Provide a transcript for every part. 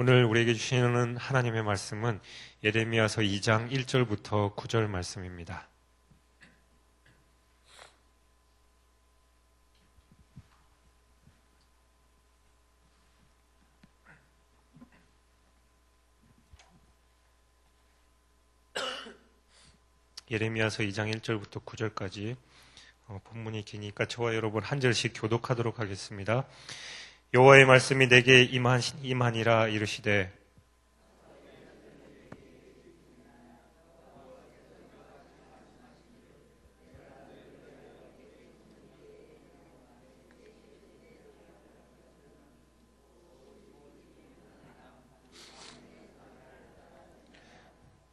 오늘 우리에게 주시는 하나님의 말씀은 예레미야서 2장 1절부터 9절 말씀입니다. 예레미야서 2장 1절부터 9절까지 본문이 기니까 저와 여러분 한 절씩 교독하도록 하겠습니다. 여호와의 말씀이 내게 임하니라 이르시되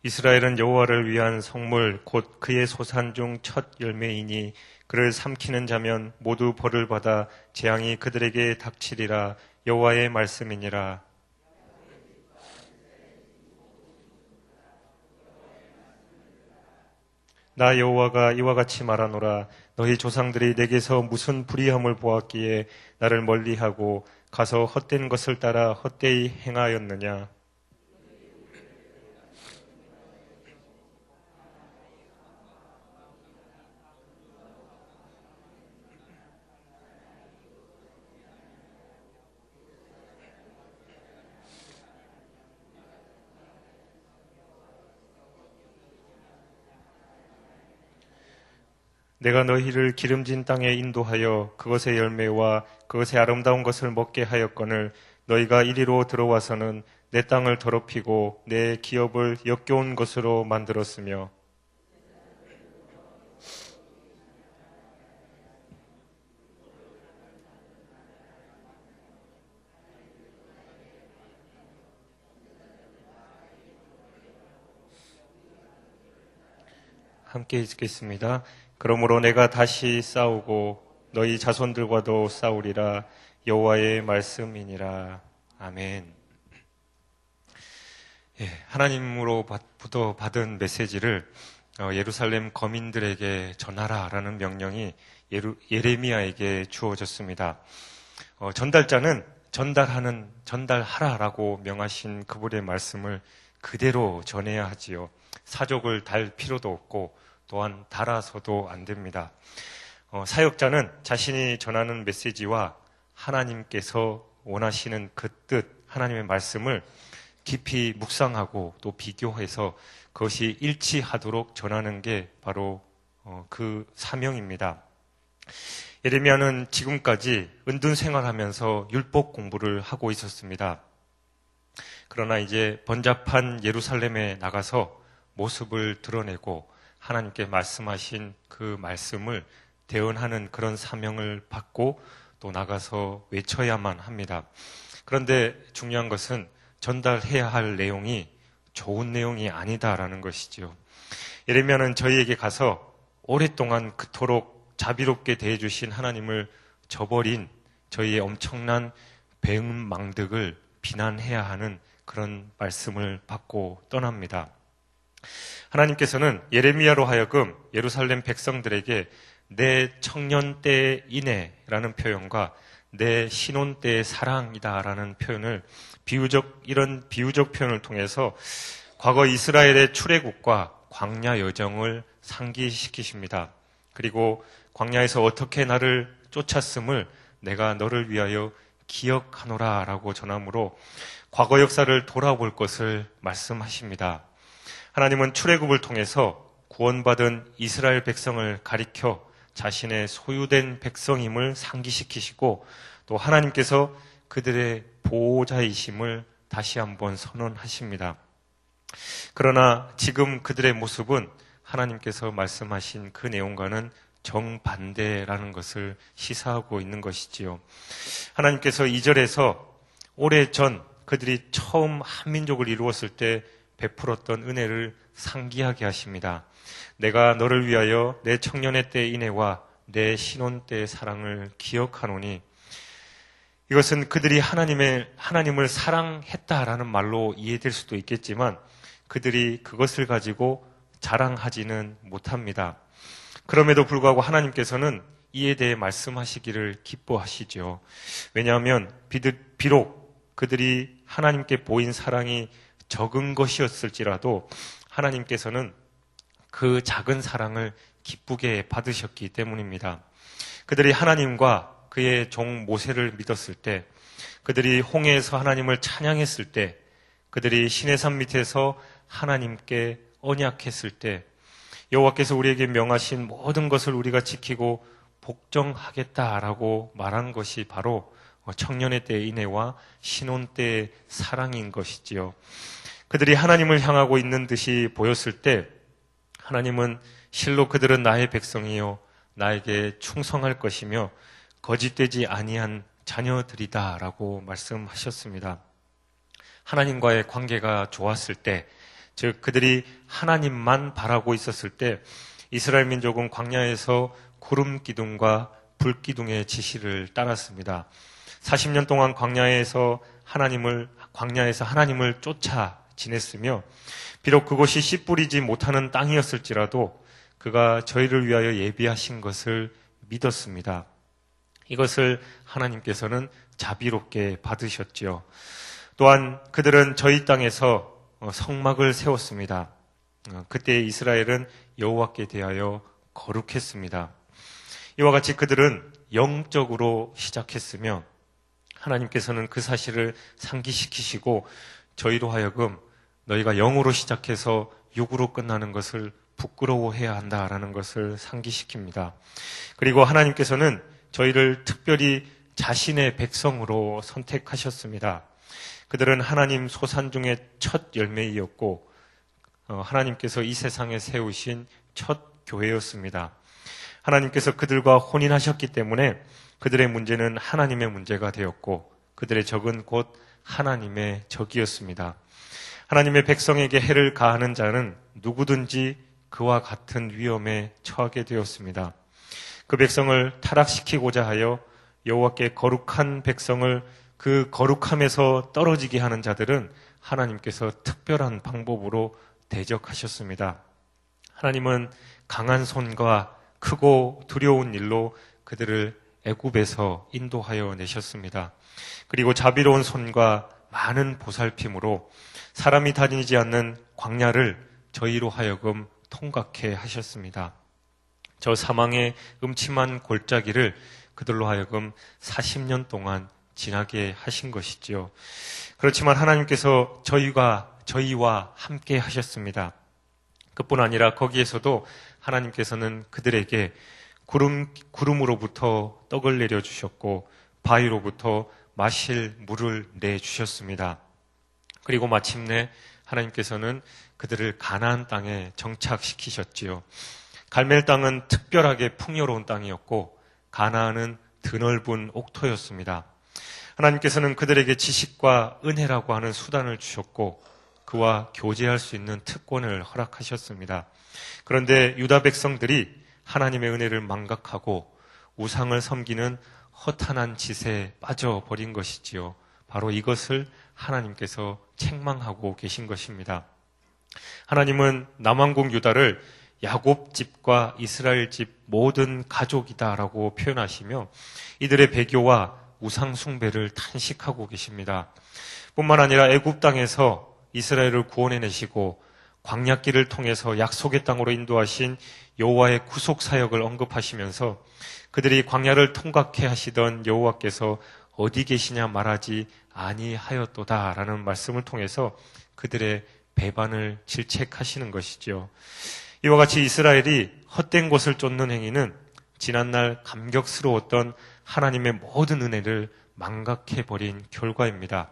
이스라엘은 여호와를 위한 성물 곧 그의 소산 중 첫 열매이니 그를 삼키는 자면 모두 벌을 받아 재앙이 그들에게 닥치리라. 여호와의 말씀이니라. 나 여호와가 이와 같이 말하노라. 너희 조상들이 내게서 무슨 불의함을 보았기에 나를 멀리하고 가서 헛된 것을 따라 헛되이 행하였느냐. 내가 너희를 기름진 땅에 인도하여 그것의 열매와 그것의 아름다운 것을 먹게 하였거늘 너희가 이리로 들어와서는 내 땅을 더럽히고 내 기업을 역겨운 것으로 만들었으며 함께 읽겠습니다. 그러므로 내가 다시 싸우고 너희 자손들과도 싸우리라. 여호와의 말씀이니라. 아멘. 하나님으로부터 받은 메시지를 예루살렘 거민들에게 전하라라는 명령이 예레미야에게 주어졌습니다. 전달자는 전달하라라고 명하신 그분의 말씀을 그대로 전해야 하지요. 사족을 달 필요도 없고 또한 달아서도 안 됩니다. 사역자는 자신이 전하는 메시지와 하나님께서 원하시는 그 뜻, 하나님의 말씀을 깊이 묵상하고 또 비교해서 그것이 일치하도록 전하는 게 바로 그 사명입니다. 예레미야는 지금까지 은둔 생활하면서 율법 공부를 하고 있었습니다. 그러나 이제 번잡한 예루살렘에 나가서 모습을 드러내고 하나님께 말씀하신 그 말씀을 대언하는 그런 사명을 받고 또 나가서 외쳐야만 합니다. 그런데 중요한 것은 전달해야 할 내용이 좋은 내용이 아니다라는 것이지요. 예레미야는 저희에게 가서 오랫동안 그토록 자비롭게 대해주신 하나님을 저버린 저희의 엄청난 배은망덕을 비난해야 하는 그런 말씀을 받고 떠납니다. 하나님께서는 예레미야로 하여금 예루살렘 백성들에게 내 청년 때의 인애라는 표현과 내 신혼 때의 사랑이다라는 표현을 이런 비유적 표현을 통해서 과거 이스라엘의 출애굽과 광야 여정을 상기시키십니다. 그리고 광야에서 어떻게 나를 쫓았음을 내가 너를 위하여 기억하노라라고 전함으로 과거 역사를 돌아볼 것을 말씀하십니다. 하나님은 출애굽을 통해서 구원받은 이스라엘 백성을 가리켜 자신의 소유된 백성임을 상기시키시고 또 하나님께서 그들의 보호자이심을 다시 한번 선언하십니다. 그러나 지금 그들의 모습은 하나님께서 말씀하신 그 내용과는 정반대라는 것을 시사하고 있는 것이지요. 하나님께서 2절에서 오래전 그들이 처음 한민족을 이루었을 때 베풀었던 은혜를 상기하게 하십니다. 내가 너를 위하여 내 청년의 때의 인애와 내 신혼 때의 사랑을 기억하노니 이것은 그들이 하나님을 사랑했다라는 말로 이해될 수도 있겠지만 그들이 그것을 가지고 자랑하지는 못합니다. 그럼에도 불구하고 하나님께서는 이에 대해 말씀하시기를 기뻐하시죠. 왜냐하면 비록 그들이 하나님께 보인 사랑이 적은 것이었을지라도 하나님께서는 그 작은 사랑을 기쁘게 받으셨기 때문입니다. 그들이 하나님과 그의 종 모세를 믿었을 때, 그들이 홍해에서 하나님을 찬양했을 때, 그들이 시내산 밑에서 하나님께 언약했을 때, 여호와께서 우리에게 명하신 모든 것을 우리가 지키고 복종하겠다라고 말한 것이 바로 청년의 때의 인애와 신혼 때의 사랑인 것이지요. 그들이 하나님을 향하고 있는 듯이 보였을 때 하나님은 실로 그들은 나의 백성이요 나에게 충성할 것이며 거짓되지 아니한 자녀들이다라고 말씀하셨습니다. 하나님과의 관계가 좋았을 때, 즉 그들이 하나님만 바라고 있었을 때 이스라엘 민족은 광야에서 구름 기둥과 불 기둥의 지시를 따랐습니다. 40년 동안 광야에서 하나님을 쫓아 지냈으며 비록 그곳이 씨 뿌리지 못하는 땅이었을지라도 그가 저희를 위하여 예비하신 것을 믿었습니다. 이것을 하나님께서는 자비롭게 받으셨지요. 또한 그들은 저희 땅에서 성막을 세웠습니다. 그때 이스라엘은 여호와께 대하여 거룩했습니다. 이와 같이 그들은 영적으로 시작했으며 하나님께서는 그 사실을 상기시키시고 저희로 하여금 너희가 영으로 시작해서 육으로 끝나는 것을 부끄러워해야 한다라는 것을 상기시킵니다. 그리고 하나님께서는 저희를 특별히 자신의 백성으로 선택하셨습니다. 그들은 하나님 소산 중에 첫 열매이었고 하나님께서 이 세상에 세우신 첫 교회였습니다. 하나님께서 그들과 혼인하셨기 때문에 그들의 문제는 하나님의 문제가 되었고 그들의 적은 곧 하나님의 적이었습니다. 하나님의 백성에게 해를 가하는 자는 누구든지 그와 같은 위험에 처하게 되었습니다. 그 백성을 타락시키고자 하여 여호와께 거룩한 백성을 그 거룩함에서 떨어지게 하는 자들은 하나님께서 특별한 방법으로 대적하셨습니다. 하나님은 강한 손과 크고 두려운 일로 그들을 애굽에서 인도하여 내셨습니다. 그리고 자비로운 손과 많은 보살핌으로 사람이 다니지 않는 광야를 저희로 하여금 통각해 하셨습니다. 저 사망의 음침한 골짜기를 그들로 하여금 40년 동안 지나게 하신 것이지요. 그렇지만 하나님께서 저희와 함께 하셨습니다. 그뿐 아니라 거기에서도 하나님께서는 그들에게 구름으로부터 떡을 내려주셨고 바위로부터 마실 물을 내주셨습니다. 그리고 마침내 하나님께서는 그들을 가나안 땅에 정착시키셨지요. 갈멜 땅은 특별하게 풍요로운 땅이었고 가나안은 드넓은 옥토였습니다. 하나님께서는 그들에게 지식과 은혜라고 하는 수단을 주셨고 그와 교제할 수 있는 특권을 허락하셨습니다. 그런데 유다 백성들이 하나님의 은혜를 망각하고 우상을 섬기는 허탄한 짓에 빠져버린 것이지요. 바로 이것을 하나님께서 책망하고 계신 것입니다. 하나님은 남왕국 유다를 야곱 집과 이스라엘 집 모든 가족이다라고 표현하시며 이들의 배교와 우상 숭배를 탄식하고 계십니다. 뿐만 아니라 애굽 땅에서 이스라엘을 구원해내시고 광야길을 통해서 약속의 땅으로 인도하신 여호와의 구속 사역을 언급하시면서 그들이 광야를 통각해 하시던 여호와께서 어디 계시냐 말하지 아니하였도다라는 말씀을 통해서 그들의 배반을 질책하시는 것이죠. 이와 같이 이스라엘이 헛된 곳을 쫓는 행위는 지난날 감격스러웠던 하나님의 모든 은혜를 망각해버린 결과입니다.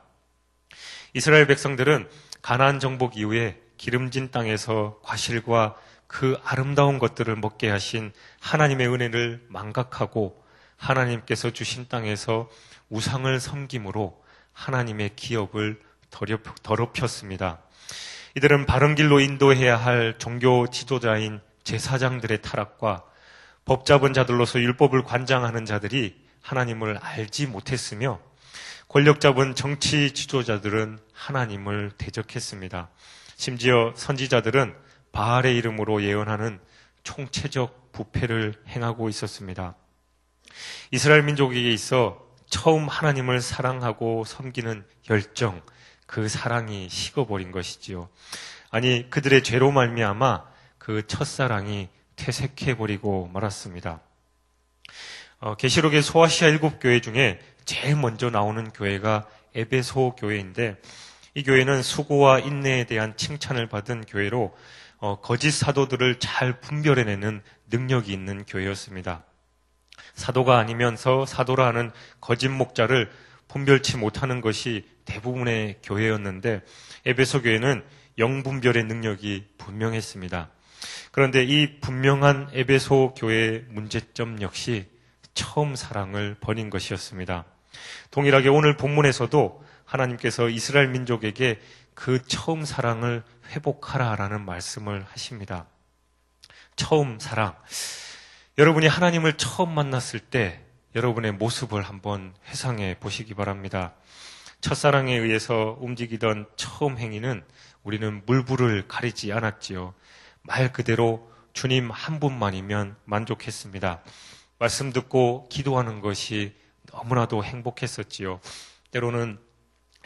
이스라엘 백성들은 가나안 정복 이후에 기름진 땅에서 과실과 그 아름다운 것들을 먹게 하신 하나님의 은혜를 망각하고 하나님께서 주신 땅에서 우상을 섬김으로 하나님의 기업을 더럽혔습니다. 이들은 바른 길로 인도해야 할 종교 지도자인 제사장들의 타락과 법 잡은 자들로서 율법을 관장하는 자들이 하나님을 알지 못했으며 권력 잡은 정치 지도자들은 하나님을 대적했습니다. 심지어 선지자들은 바알의 이름으로 예언하는 총체적 부패를 행하고 있었습니다. 이스라엘 민족에게 있어 처음 하나님을 사랑하고 섬기는 열정, 그 사랑이 식어버린 것이지요. 아니, 그들의 죄로 말미암아 그 첫사랑이 퇴색해버리고 말았습니다. 계시록의 소아시아 7교회 중에 제일 먼저 나오는 교회가 에베소 교회인데, 이 교회는 수고와 인내에 대한 칭찬을 받은 교회로 거짓 사도들을 잘 분별해내는 능력이 있는 교회였습니다. 사도가 아니면서 사도라 하는 거짓 목자를 분별치 못하는 것이 대부분의 교회였는데, 에베소 교회는 영분별의 능력이 분명했습니다. 그런데 이 분명한 에베소 교회의 문제점 역시 처음 사랑을 버린 것이었습니다. 동일하게 오늘 본문에서도 하나님께서 이스라엘 민족에게 그 처음 사랑을 회복하라라는 말씀을 하십니다. 처음 사랑. 여러분이 하나님을 처음 만났을 때 여러분의 모습을 한번 회상해 보시기 바랍니다. 첫사랑에 의해서 움직이던 처음 행위는 우리는 물불을 가리지 않았지요. 말 그대로 주님 한 분만이면 만족했습니다. 말씀 듣고 기도하는 것이 너무나도 행복했었지요. 때로는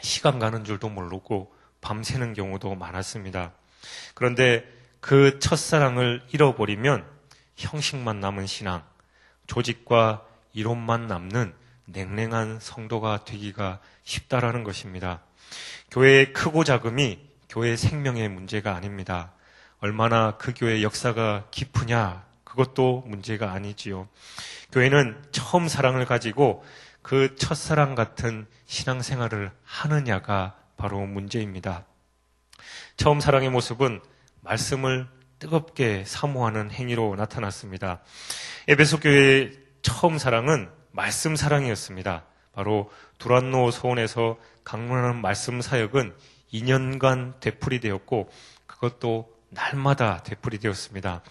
시간 가는 줄도 모르고 밤새는 경우도 많았습니다. 그런데 그 첫사랑을 잃어버리면 형식만 남은 신앙, 조직과 이론만 남는 냉랭한 성도가 되기가 쉽다라는 것입니다. 교회의 크고 작음이 교회 생명의 문제가 아닙니다. 얼마나 그 교회의 역사가 깊으냐, 그것도 문제가 아니지요. 교회는 처음 사랑을 가지고 그 첫사랑 같은 신앙생활을 하느냐가 바로 문제입니다. 처음 사랑의 모습은 말씀을 뜨겁게 사모하는 행위로 나타났습니다. 에베소 교회의 처음 사랑은 말씀 사랑이었습니다. 바로 두란노 소원에서 강론하는 말씀 사역은 2년간 되풀이되었고 그것도 날마다 되풀이되었습니다.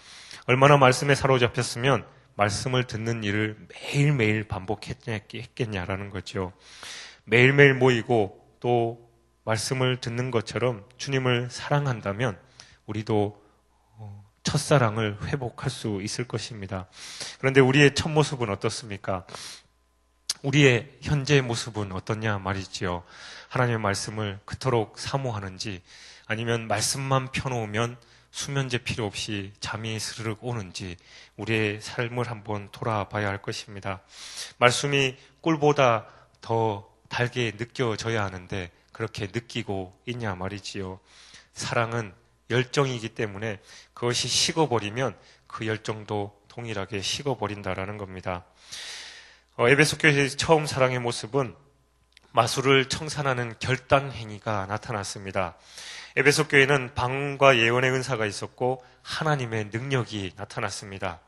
얼마나 말씀에 사로잡혔으면 말씀을 듣는 일을 매일매일 반복했겠냐라는 거죠. 매일매일 모이고 또 말씀을 듣는 것처럼 주님을 사랑한다면 우리도 첫사랑을 회복할 수 있을 것입니다. 그런데 우리의 첫 모습은 어떻습니까? 우리의 현재의 모습은 어떻냐 말이지요. 하나님의 말씀을 그토록 사모하는지, 아니면 말씀만 펴놓으면 수면제 필요 없이 잠이 스르륵 오는지 우리의 삶을 한번 돌아봐야 할 것입니다. 말씀이 꿀보다 더 달게 느껴져야 하는데 그렇게 느끼고 있냐 말이지요. 사랑은 열정이기 때문에 그것이 식어버리면 그 열정도 동일하게 식어버린다라는 겁니다. 에베소 교회의 처음 사랑의 모습은 마술을 청산하는 결단 행위가 나타났습니다. 에베소 교회는 방언과 예언의 은사가 있었고 하나님의 능력이 나타났습니다.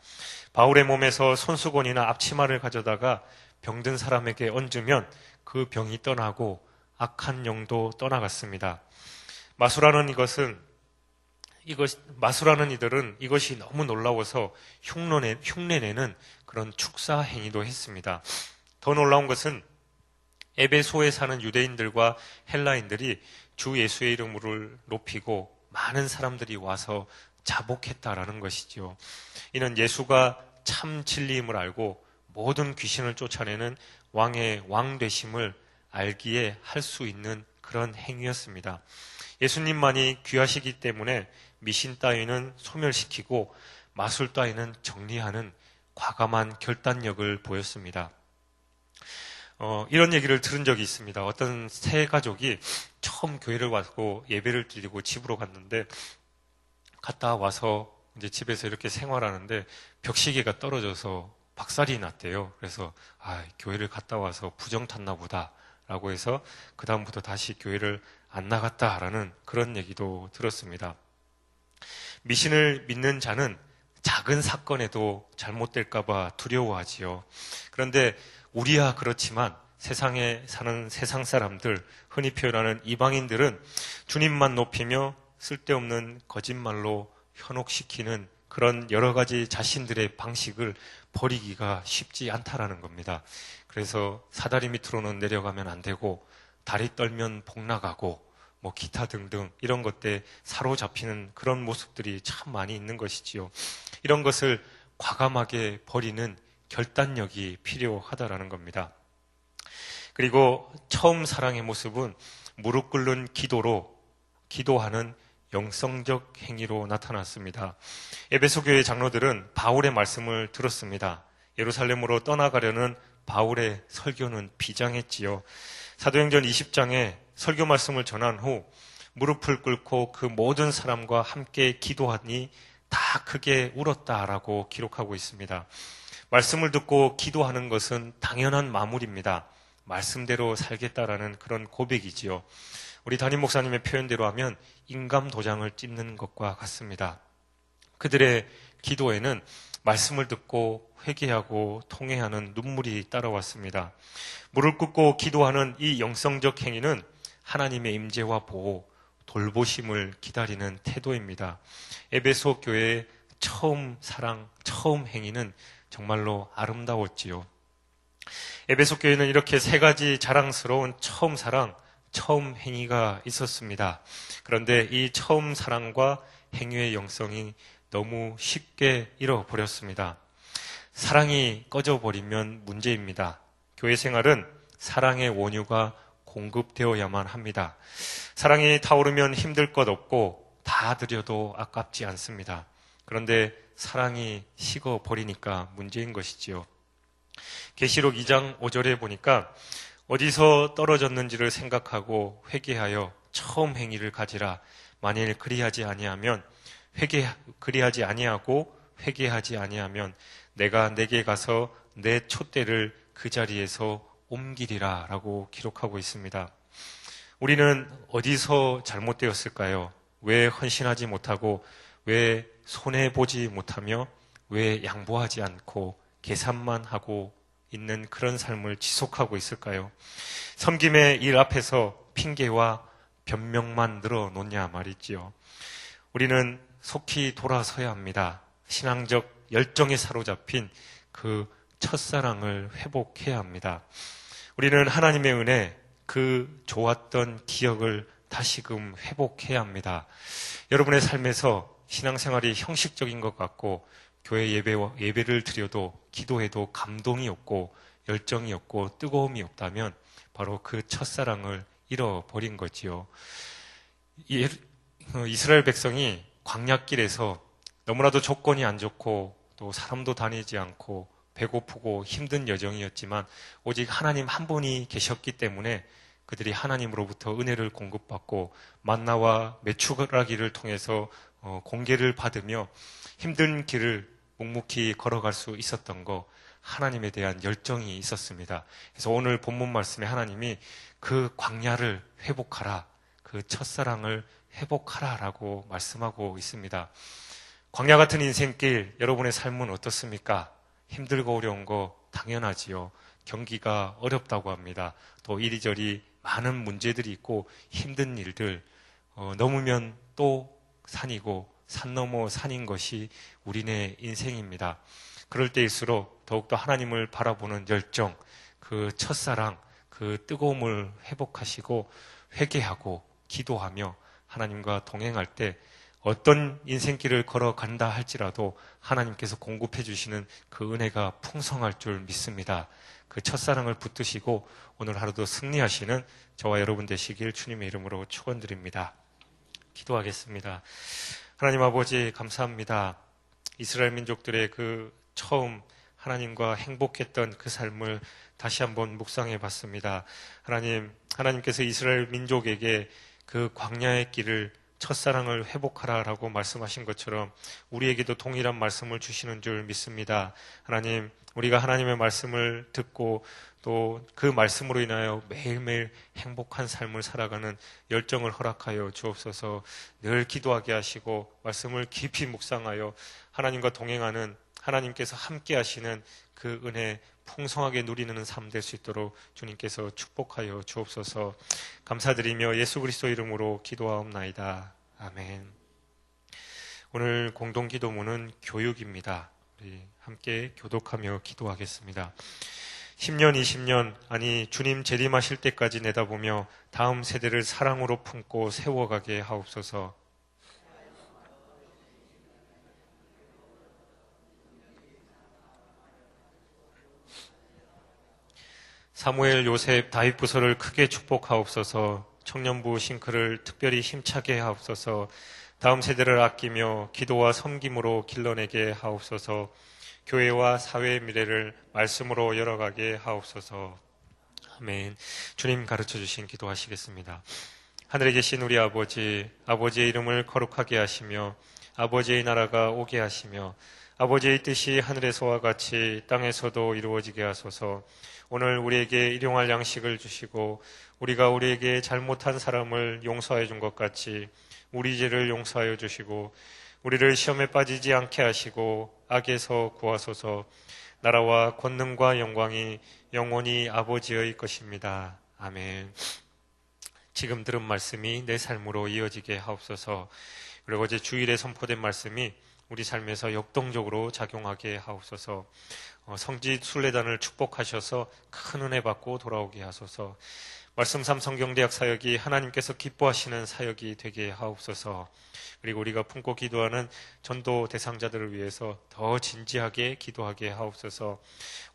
바울의 몸에서 손수건이나 앞치마를 가져다가 병든 사람에게 얹으면 그 병이 떠나고 악한 영도 떠나갔습니다. 마술하는 이들은 이것이 너무 놀라워서 흉내내는 그런 축사 행위도 했습니다. 더 놀라운 것은 에베소에 사는 유대인들과 헬라인들이 주 예수의 이름을 높이고 많은 사람들이 와서 자복했다라는 것이지요. 이는 예수가 참 진리임을 알고 모든 귀신을 쫓아내는 왕의 왕 되심을 알기에 할 수 있는 그런 행위였습니다. 예수님만이 귀하시기 때문에 미신 따위는 소멸시키고 마술 따위는 정리하는 과감한 결단력을 보였습니다. 이런 얘기를 들은 적이 있습니다. 어떤 세 가족이 처음 교회를 와서 예배를 드리고 집으로 갔는데, 갔다 와서 이제 집에서 이렇게 생활하는데 벽시계가 떨어져서 박살이 났대요. 그래서 교회를 갔다 와서 부정 탔나 보다라고 해서 그 다음부터 다시 교회를 안 나갔다라는 그런 얘기도 들었습니다. 미신을 믿는 자는 작은 사건에도 잘못될까봐 두려워하지요. 그런데 우리야 그렇지만 세상에 사는 세상 사람들, 흔히 표현하는 이방인들은 주님만 높이며 쓸데없는 거짓말로 현혹시키는 그런 여러 가지 자신들의 방식을 버리기가 쉽지 않다라는 겁니다. 그래서 사다리 밑으로는 내려가면 안 되고 다리 떨면 복 나가고 기타 등등 이런 것들에 사로잡히는 그런 모습들이 참 많이 있는 것이지요. 이런 것을 과감하게 버리는 결단력이 필요하다라는 겁니다. 그리고 처음 사랑의 모습은 무릎 꿇는 기도로 기도하는 영성적 행위로 나타났습니다. 에베소 교회 장로들은 바울의 말씀을 들었습니다. 예루살렘으로 떠나가려는 바울의 설교는 비장했지요. 사도행전 20장에 설교 말씀을 전한 후 무릎을 꿇고 그 모든 사람과 함께 기도하니 다 크게 울었다라고 기록하고 있습니다. 말씀을 듣고 기도하는 것은 당연한 마무리입니다. 말씀대로 살겠다라는 그런 고백이지요. 우리 담임 목사님의 표현대로 하면 인감 도장을 찍는 것과 같습니다. 그들의 기도에는 말씀을 듣고 회개하고 통회하는 눈물이 따라왔습니다. 무릎 꿇고 기도하는 이 영성적 행위는 하나님의 임재와 보호, 돌보심을 기다리는 태도입니다. 에베소 교회의 처음 사랑, 처음 행위는 정말로 아름다웠지요. 에베소 교회는 이렇게 세 가지 자랑스러운 처음 사랑, 처음 행위가 있었습니다. 그런데 이 처음 사랑과 행위의 영성이 너무 쉽게 잃어버렸습니다. 사랑이 꺼져버리면 문제입니다. 교회 생활은 사랑의 원유가 공급되어야만 합니다. 사랑이 타오르면 힘들 것 없고 다 드려도 아깝지 않습니다. 그런데 사랑이 식어버리니까 문제인 것이지요. 계시록 2장 5절에 보니까 어디서 떨어졌는지를 생각하고 회개하여 처음 행위를 가지라. 만일 그리하지 아니하면 그리하지 아니하고 회개하지 아니하면 내가 내게 가서 내 촛대를 그 자리에서 옮기리라 라고 기록하고 있습니다. 우리는 어디서 잘못되었을까요? 왜 헌신하지 못하고 왜 손해보지 못하며 왜 양보하지 않고 계산만 하고 있는 그런 삶을 지속하고 있을까요? 섬김의 일 앞에서 핑계와 변명만 늘어놓냐 말이지요. 우리는 속히 돌아서야 합니다. 신앙적 열정에 사로잡힌 그 첫사랑을 회복해야 합니다. 우리는 하나님의 은혜, 그 좋았던 기억을 다시금 회복해야 합니다. 여러분의 삶에서 신앙생활이 형식적인 것 같고 교회 예배를 드려도 기도해도 감동이 없고 열정이 없고 뜨거움이 없다면 바로 그 첫사랑을 잃어버린 거지요. 이스라엘 백성이 광야길에서 너무나도 조건이 안 좋고 또 사람도 다니지 않고 배고프고 힘든 여정이었지만 오직 하나님 한 분이 계셨기 때문에 그들이 하나님으로부터 은혜를 공급받고 만나와 메추라기를 통해서 공개를 받으며 힘든 길을 묵묵히 걸어갈 수 있었던 거, 하나님에 대한 열정이 있었습니다. 그래서 오늘 본문 말씀에 하나님이 그 광야를 회복하라, 그 첫사랑을 회복하라 라고 말씀하고 있습니다. 광야 같은 인생길, 여러분의 삶은 어떻습니까? 힘들고 어려운 거 당연하지요. 경기가 어렵다고 합니다. 또 이리저리 많은 문제들이 있고 힘든 일들, 넘으면 또 산이고 산 넘어 산인 것이 우리네 인생입니다. 그럴 때일수록 더욱더 하나님을 바라보는 열정, 그 첫사랑, 그 뜨거움을 회복하시고 회개하고 기도하며 하나님과 동행할 때 어떤 인생길을 걸어간다 할지라도 하나님께서 공급해 주시는 그 은혜가 풍성할 줄 믿습니다. 그 첫사랑을 붙드시고 오늘 하루도 승리하시는 저와 여러분 되시길 주님의 이름으로 축원드립니다. 기도하겠습니다. 하나님 아버지 감사합니다. 이스라엘 민족들의 그 처음 하나님과 행복했던 그 삶을 다시 한번 묵상해 봤습니다. 하나님께서 이스라엘 민족에게 그 광야의 길을 첫사랑을 회복하라라고 말씀하신 것처럼 우리에게도 동일한 말씀을 주시는 줄 믿습니다. 하나님, 우리가 하나님의 말씀을 듣고 또 그 말씀으로 인하여 매일매일 행복한 삶을 살아가는 열정을 허락하여 주옵소서. 늘 기도하게 하시고 말씀을 깊이 묵상하여 하나님과 동행하는, 하나님께서 함께 하시는 그 은혜 풍성하게 누리는 삶 될 수 있도록 주님께서 축복하여 주옵소서. 감사드리며 예수 그리스도 이름으로 기도하옵나이다. 아멘. 오늘 공동 기도문은 교육입니다. 우리 함께 교독하며 기도하겠습니다. 10년, 20년, 아니 주님 재림하실 때까지 내다보며 다음 세대를 사랑으로 품고 세워가게 하옵소서. 사무엘, 요셉, 다윗 부서를 크게 축복하옵소서. 청년부 싱크를 특별히 힘차게 하옵소서. 다음 세대를 아끼며 기도와 섬김으로 길러내게 하옵소서. 교회와 사회의 미래를 말씀으로 열어가게 하옵소서. 아멘. 주님 가르쳐 주신 기도하시겠습니다. 하늘에 계신 우리 아버지, 아버지의 이름을 거룩하게 하시며 아버지의 나라가 오게 하시며 아버지의 뜻이 하늘에서와 같이 땅에서도 이루어지게 하소서. 오늘 우리에게 일용할 양식을 주시고 우리가 우리에게 잘못한 사람을 용서해 준 것 같이 우리 죄를 용서하여 주시고 우리를 시험에 빠지지 않게 하시고 악에서 구하소서. 나라와 권능과 영광이 영원히 아버지의 것입니다. 아멘. 지금 들은 말씀이 내 삶으로 이어지게 하옵소서. 그리고 어제 주일에 선포된 말씀이 우리 삶에서 역동적으로 작용하게 하옵소서. 성지 순례단을 축복하셔서 큰 은혜 받고 돌아오게 하소서. 말씀 3 성경대학 사역이 하나님께서 기뻐하시는 사역이 되게 하옵소서. 그리고 우리가 품고 기도하는 전도 대상자들을 위해서 더 진지하게 기도하게 하옵소서.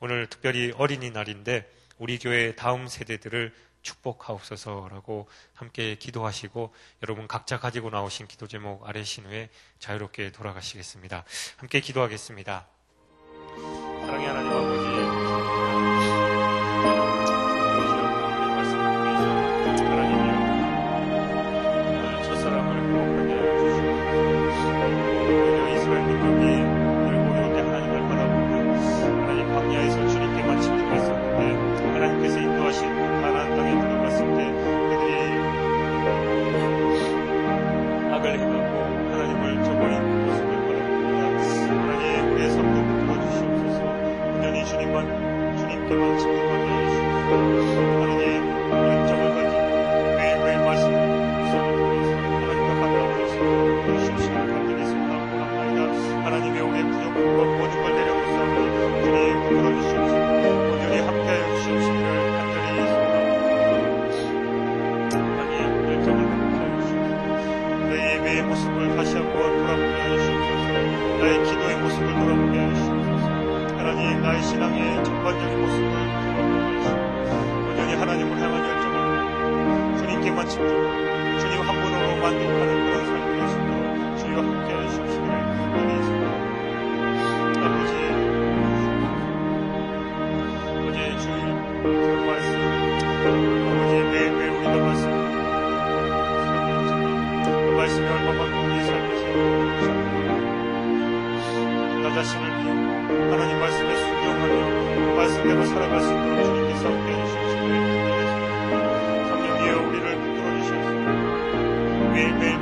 오늘 특별히 어린이날인데 우리 교회 다음 세대들을 축복하옵소서라고 함께 기도하시고 여러분 각자 가지고 나오신 기도 제목 아래신 후에 자유롭게 돌아가시겠습니다. 함께 기도하겠습니다. 사랑의 하나님 아버지,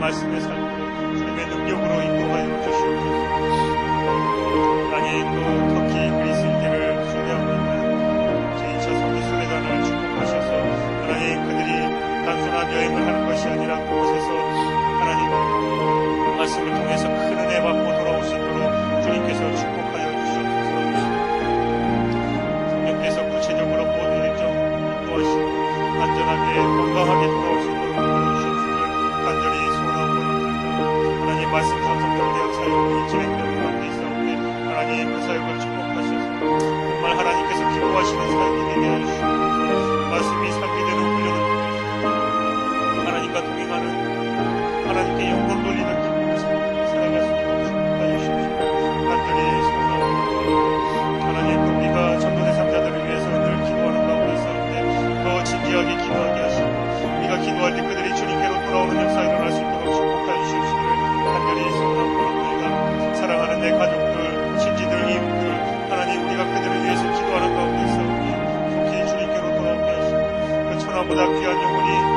말씀의 삶, 주님의 능력으로 인도하여 주시옵소서. 아니 또 터키 그리스인들을 순례하고 있는 제2차 성지순례단을 축복하셔서 하나님 그들이 단순한 여행을 하는 것이 아니라 그곳에서 하나님 말씀을 통해서 큰 은혜 받고 돌아올 수 있도록 주님께서 축복하여 주시옵소서. 성령께서 구체적으로 모든 일정 인도하시고 안전하게 건강하게 돌아올 수 있도록 도와주시옵소서. 간절히 하나님 말씀 삼성경대학 사역이 진행되는 가운데 있사오니 하나님 그 사역을 축복하셔서 정말 하나님께서 기뻐하시는 사역이 되게 해주시옵소서. 말씀이 삶이 되는 훈련을 통해서 하나님과 동행하는 하나님께 영광 돌리는 기쁨을 살아갈 수 있도록 축복해 주십시오. 간절히 소원하옵나이다. 하나님 우리가 전도 대상자들을 위해서 늘 기도하는 가운데 있사오니 더 진지하게 기도하게 하시고 우리가 기도할 때 그들이 주님께로 돌아오는 역사가 일어날 수 있도록 축복해 주십시오. 간절히 소원하옵나이다. 사랑하는 내 가족들, 친지들, 이웃들 하나님 우리가 그들을 위해서 기도하는 가운데 있사오니 속히 주님께로 돌아오게 하시고 그 천하보다 귀한 영혼이